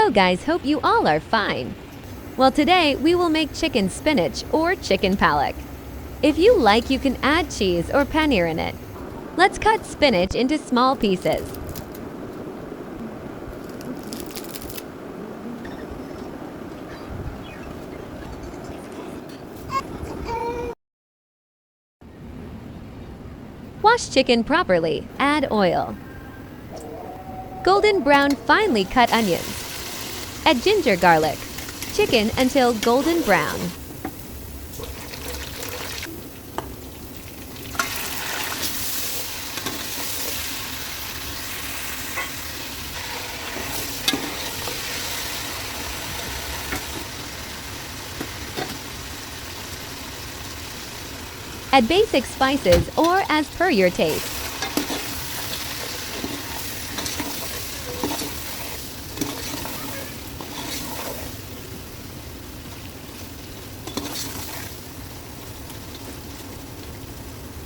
Hello guys, hope you all are fine. Well, today we will make chicken spinach or chicken palak. If you like, you can add cheese or paneer in it. Let's cut spinach into small pieces. Wash chicken properly, add oil. Golden brown finely cut onions. Add ginger garlic. Chicken until golden brown. Add basic spices or as per your taste.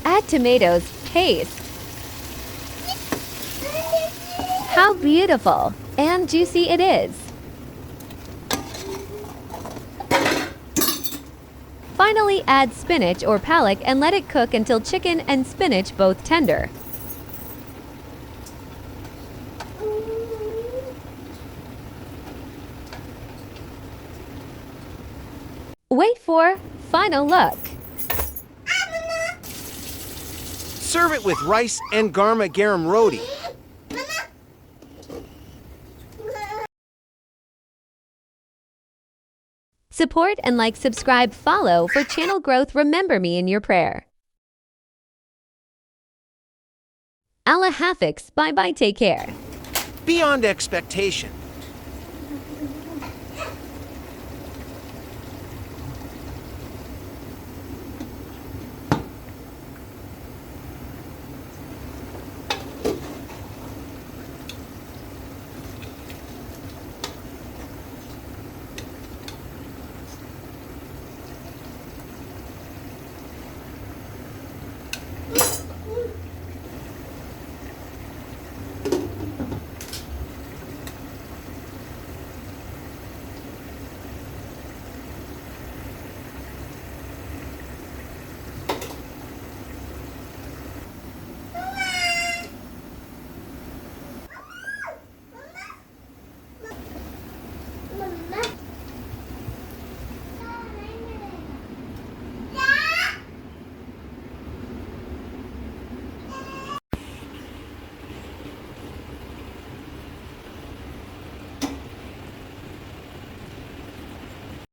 Add tomatoes, paste. How beautiful and juicy it is. Finally, add spinach or palak and let it cook until chicken and spinach both tender. Wait for final look. Serve it with rice and garma garam roti. Support and like, subscribe, follow for channel growth. Remember me in your prayer. Allah Hafiz. Bye bye, take care. Beyond expectation.